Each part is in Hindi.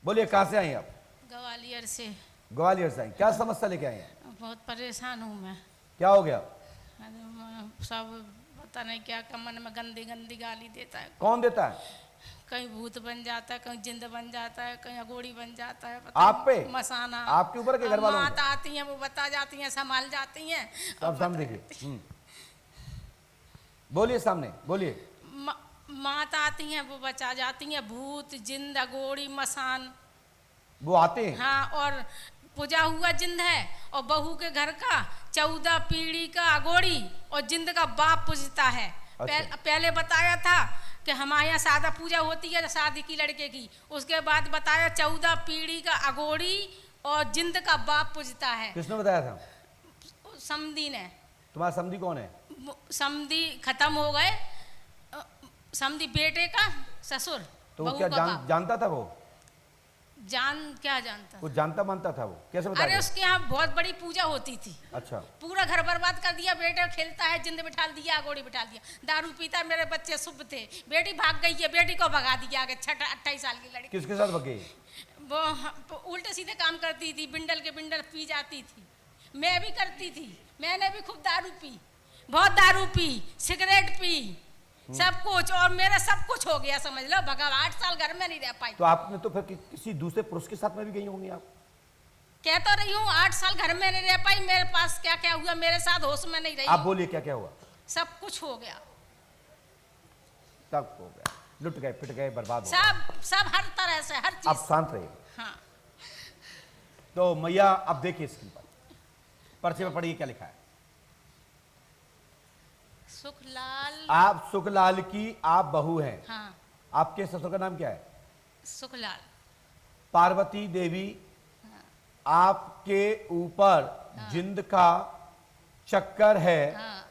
बोलिए कहाँ से आई आप? ग्वालियर से। ग्वालियर से आई। क्या समस्या लेके आई हैं? बहुत परेशान हूँ मैं। क्या हो गया? सब पता नहीं क्या मन में गंदी गंदी गाली देता है। कौन देता है? कहीं भूत बन जाता है, कहीं जिंद बन जाता है, कहीं अगोड़ी बन जाता है। आप पे? मसाना आपके ऊपर के घर वालों? माता आती हैं, वो बता जाती हैं, संभाल जाती हैं। सब सामने देखिए। बोलिए, सामने बोलिए। माता आती हैं, वो बचा जाती हैं। भूत जिंद अगोड़ी मसान वो आते हैं। हाँ, और पूजा हुआ जिंद है और बहू के घर का 14 पीढ़ी का अगोड़ी और जिंद का बाप पूजता है। अच्छा। पहले बताया था कि हमारे यहाँ सादा पूजा होती है शादी की लड़के की। उसके बाद बताया 14 पीढ़ी का अगोड़ी और जिंद का बाप पूजता है। किसने बताया था? समधी ने। तुम्हारा समधी कौन है? समधी खत्म हो गए। समधी बेटे का ससुर। तो वो क्या जानता था? वो क्या जानता? वो जानता मानता था? वो कैसे बताया? अरे उसके यहाँ बहुत बड़ी पूजा होती थी। अच्छा। पूरा घर बर्बाद कर दिया। बेटा खेलता है, जिंद बिठा दिया, अगोड़ी बिठा दिया, दारू पीता है। मेरे बच्चे शुभ थे। बेटी भाग गई है, बेटी को भगा दिया आगे। 28 साल की लड़की। किसके साथ भाग गई? वो उल्टे सीधे काम करती थी, बिंडल के बिंडल पी जाती थी। मैं भी करती थी, मैंने भी खूब दारू पी, बहुत दारू पी, सिगरेट पी, सब कुछ। और मेरा सब कुछ हो गया, समझ लो। भगा 8 साल घर में नहीं रह पाई। तो आपने तो फिर किसी दूसरे पुरुष के साथ में भी गई होंगी आप? कह तो रही हूँ, 8 साल घर में नहीं रह पाई। मेरे पास क्या क्या हुआ, मेरे साथ होश में नहीं रही। आप बोलिए क्या क्या हुआ? सब कुछ हो गया। सब हो गया, लुट गए, पिट गए, बर्बाद हो गए। सब हर तरह से, हर चीज। अब शांत रहिए। हाँ। तो मैया अब देखिए स्क्रीन पर, पर्चे पर पढ़िए क्या लिखा है। सुखलाल। आप सुखलाल की आप बहू हैं। हाँ। आपके ससुर का नाम क्या है? सुखलाल। पार्वती देवी। हाँ। आपके ऊपर हाँ। जिंद का चक्कर है। हाँ।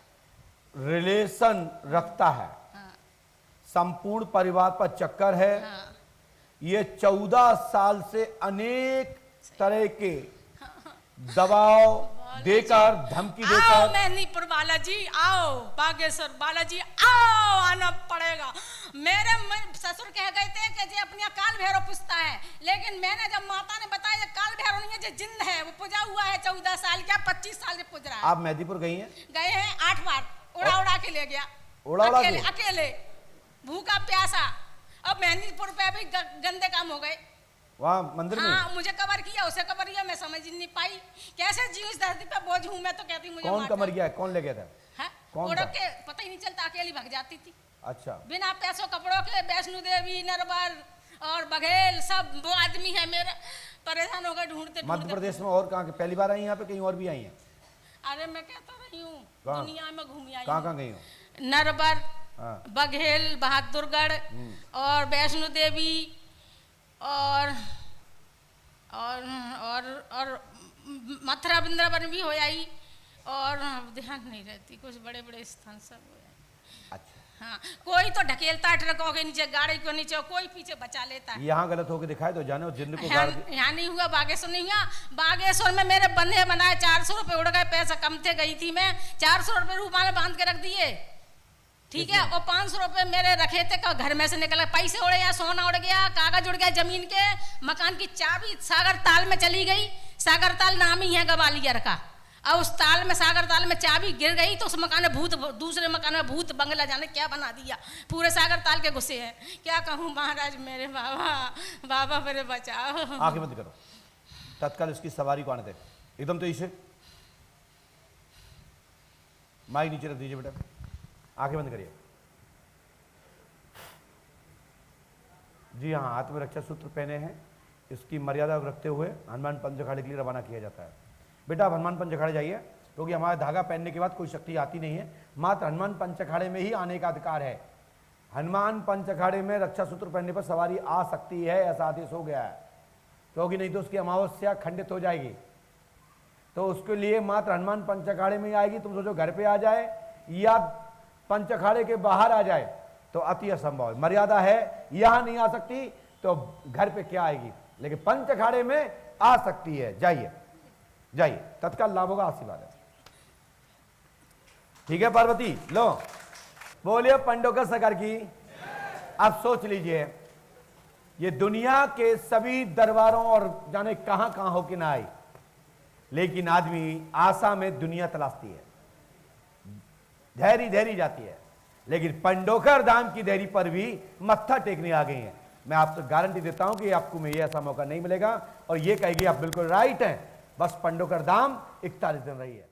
रिलेशन रखता है। हाँ। संपूर्ण परिवार पर चक्कर है। हाँ। ये 14 साल से अनेक तरह के दबाव देकर, धमकी देकर। आओ मेहंदीपुर बालाजी, आओ बागेश्वर बालाजी, आओ, आना पड़ेगा। मेरे ससुर कह गए थे कि जी अपने काल भैरव पूछता है, लेकिन मैंने जब माता ने बताया काल भैरव नहीं है, जो जिंद है वो पूजा हुआ है 14 साल क्या 25 साल से पूज रहा है। आप मेहंदीपुर गई हैं? गए हैं 8 बार। उड़ा उड़ा के ले गया, अकेले भूखा प्यासा। अब मेहंदीपुर पे भी गंदे काम हो गए। वहाँ मंदिर में? हाँ, मुझे कवर किया, उसे कवर किया, मैं समझ नहीं पाई कैसे जीव इस धरती पे बोझ हूँ मैं। तो कहती मुझे कौन कमर गया है? कौन ले गया था? हाँ? कौन था? के पता ही नहीं चलता, अकेली भाग जाती थी। अच्छा। बिना पैसों कपड़ों के। वैष्णो देवी, नरवर और बघेल सब वो आदमी है मेरे। परेशान हो गए ढूंढते। मध्य प्रदेश में और कहाँ? पहली बार आई यहाँ पे, कहीं और भी आई हैं? अरे मैं कहता रही हूँ, दुनिया में घूमी आई। कहाँ गई हो? नरवर, बघेल, बहादुरगढ़ और वैष्णो देवी और मथुरा वृंदावन भी हो आई। और ध्यान नहीं रहती, कुछ बड़े बड़े स्थान सब हो जाए। अच्छा। हाँ, कोई तो ढकेलता है ट्रकों के नीचे, गाड़ी के नीचे, कोई पीछे बचा लेता है। यहाँ गलत होके दिखाए तो जाने जिंद को यहाँ नहीं हुआ, बागेश्वर नहीं हुआ। बागेश्वर में मेरे बंधे बनाए 400 रुपए उड़ गए, पैसा कम थे, गई थी मैं। 400 रुपए रूमाल बांध के रख दिए, ठीक है। और 500 रुपए मेरे रखे थे, घर में से निकला, पैसे उड़ गया, सोना उड़ गया, कागज उड़ गया, जमीन के। मकान की चाबी सागर ताल में चली गई। सागर ताल नाम ही है ग्वालियर का। और उस ताल में, सागर ताल में चाबी गिर गई तो उस मकान में भूत, दूसरे मकान में भूत बंगला जाने क्या बना दिया। पूरे सागर ताल के गुस्से हैं। क्या कहूँ महाराज, मेरे बाबा, बाबा मेरे बचाओ। आंखें बंद करो, तत्काल इसकी सवारी को आने दे। एकदम तो इसे माइक नीचे रख दीजिए बेटा, आंखें बंद करिए। जी हाँ, हाथ में रक्षा सूत्र पहने हैं। इसकी मर्यादा रखते हुए हनुमान पंच अखाड़े के लिए रवाना किया जाता है। बेटा आप हनुमान पंच अखाड़े जाइए, क्योंकि हमारा धागा पहनने के बाद कोई शक्ति आती नहीं है। मात्र हनुमान पंच अखाड़े में ही आने का अधिकार है। हनुमान पंच अखाड़े में रक्षा सूत्र पहनने पर सवारी आ सकती है, ऐसा आदेश हो गया है। क्योंकि नहीं तो उसकी अमावस्या खंडित हो जाएगी। तो उसके लिए मात्र हनुमान पंच अखाड़े में ही आएगी। तुम सोचो घर पे आ जाए या पंच अखाड़े के बाहर आ जाए तो अति असंभव है। मर्यादा है, यहां नहीं आ सकती तो घर पे क्या आएगी, लेकिन पंच अखाड़े में आ सकती है। जाइए जाइए, तत्काल लाभ होगा, आशीर्वाद है। ठीक है पार्वती, लो बोलिए पंडोकर सरकार की। अब सोच लीजिए, ये दुनिया के सभी दरबारों और जाने कहां कहां हो कि ना आई, लेकिन आदमी आशा में दुनिया तलाशती है, धैर्य धैर्य जाती है, लेकिन पंडोकर धाम की धैर्य पर भी मत्था टेकने आ गई हैं। मैं आपको गारंटी देता हूं कि आपको में ये ऐसा मौका नहीं मिलेगा, और ये कहेगी आप बिल्कुल राइट हैं, बस पंडोकर धाम 41 दिन रही है।